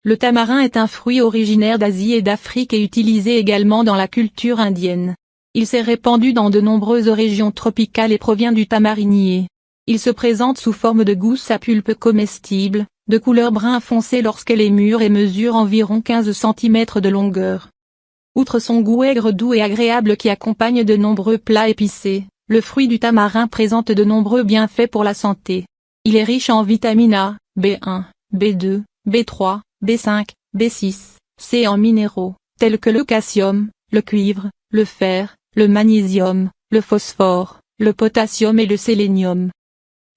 Le tamarin est un fruit originaire d'Asie et d'Afrique et utilisé également dans la culture indienne. Il s'est répandu dans de nombreuses régions tropicales et provient du tamarinier. Il se présente sous forme de gousse à pulpe comestible, de couleur brun foncé lorsqu'elle est mûre et mesure environ 15 cm de longueur. Outre son goût aigre doux et agréable qui accompagne de nombreux plats épicés, le fruit du tamarin présente de nombreux bienfaits pour la santé. Il est riche en vitamine A, B1, B2, B3, B5, B6, C et en minéraux, tels que le calcium, le cuivre, le fer, le magnésium, le phosphore, le potassium et le sélénium.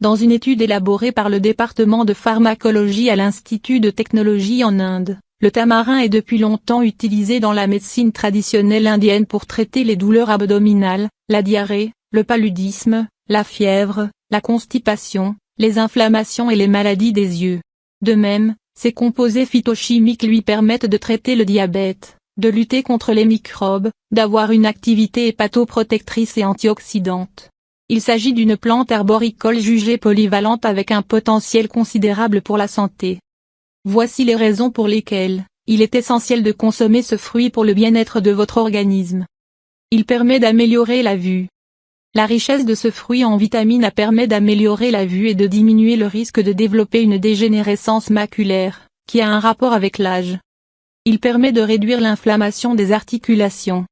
Dans une étude élaborée par le département de pharmacologie à l'Institut de technologie en Inde, le tamarin est depuis longtemps utilisé dans la médecine traditionnelle indienne pour traiter les douleurs abdominales, la diarrhée, le paludisme, la fièvre, la constipation, les inflammations et les maladies des yeux. De même, ces composés phytochimiques lui permettent de traiter le diabète, de lutter contre les microbes, d'avoir une activité hépatoprotectrice et antioxydante. Il s'agit d'une plante arboricole jugée polyvalente avec un potentiel considérable pour la santé. Voici les raisons pour lesquelles il est essentiel de consommer ce fruit pour le bien-être de votre organisme. Il permet d'améliorer la vue. La richesse de ce fruit en vitamine A permet d'améliorer la vue et de diminuer le risque de développer une dégénérescence maculaire, qui a un rapport avec l'âge. Il permet de réduire l'inflammation des articulations.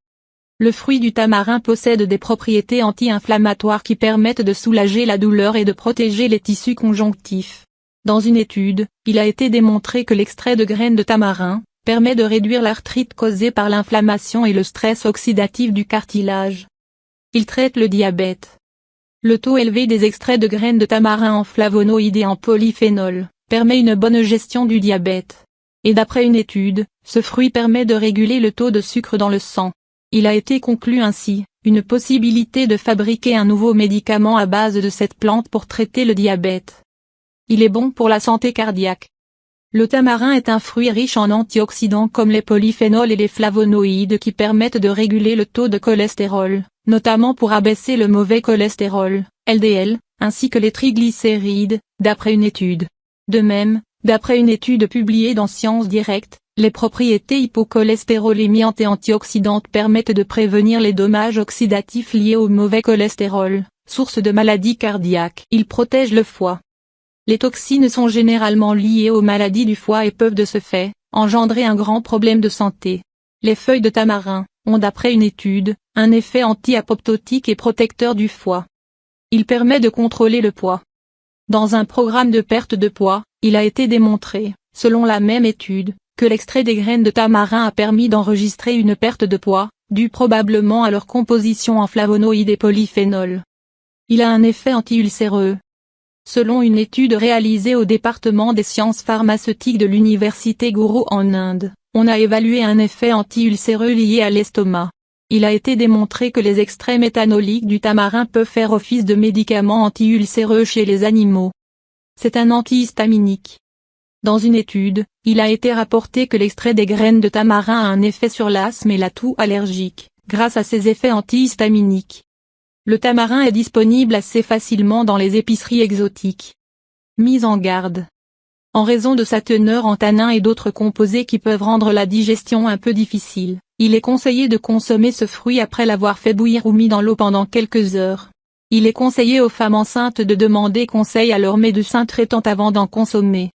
Le fruit du tamarin possède des propriétés anti-inflammatoires qui permettent de soulager la douleur et de protéger les tissus conjonctifs. Dans une étude, il a été démontré que l'extrait de graines de tamarin permet de réduire l'arthrite causée par l'inflammation et le stress oxydatif du cartilage. Il traite le diabète. Le taux élevé des extraits de graines de tamarin en flavonoïdes et en polyphénol permet une bonne gestion du diabète. Et d'après une étude, ce fruit permet de réguler le taux de sucre dans le sang. Il a été conclu ainsi, une possibilité de fabriquer un nouveau médicament à base de cette plante pour traiter le diabète. Il est bon pour la santé cardiaque. Le tamarin est un fruit riche en antioxydants comme les polyphénols et les flavonoïdes qui permettent de réguler le taux de cholestérol, notamment pour abaisser le mauvais cholestérol, LDL, ainsi que les triglycérides, d'après une étude. De même, d'après une étude publiée dans Science Direct, les propriétés hypocholestérolémiantes et antioxydantes permettent de prévenir les dommages oxydatifs liés au mauvais cholestérol, source de maladies cardiaques. Il protège le foie. Les toxines sont généralement liées aux maladies du foie et peuvent de ce fait engendrer un grand problème de santé. Les feuilles de tamarin ont d'après une étude, un effet anti-apoptotique et protecteur du foie. Il permet de contrôler le poids. Dans un programme de perte de poids, il a été démontré, selon la même étude, que l'extrait des graines de tamarin a permis d'enregistrer une perte de poids, due probablement à leur composition en flavonoïdes et polyphénols. Il a un effet anti-ulcéreux. Selon une étude réalisée au département des sciences pharmaceutiques de l'université Guru en Inde, on a évalué un effet anti-ulcéreux lié à l'estomac. Il a été démontré que les extraits méthanoliques du tamarin peuvent faire office de médicament anti-ulcéreux chez les animaux. C'est un antihistaminique. Dans une étude, il a été rapporté que l'extrait des graines de tamarin a un effet sur l'asthme et la toux allergique, grâce à ses effets antihistaminiques. Le tamarin est disponible assez facilement dans les épiceries exotiques. Mise en garde. En raison de sa teneur en tanins et d'autres composés qui peuvent rendre la digestion un peu difficile, il est conseillé de consommer ce fruit après l'avoir fait bouillir ou mis dans l'eau pendant quelques heures. Il est conseillé aux femmes enceintes de demander conseil à leur médecin traitant avant d'en consommer.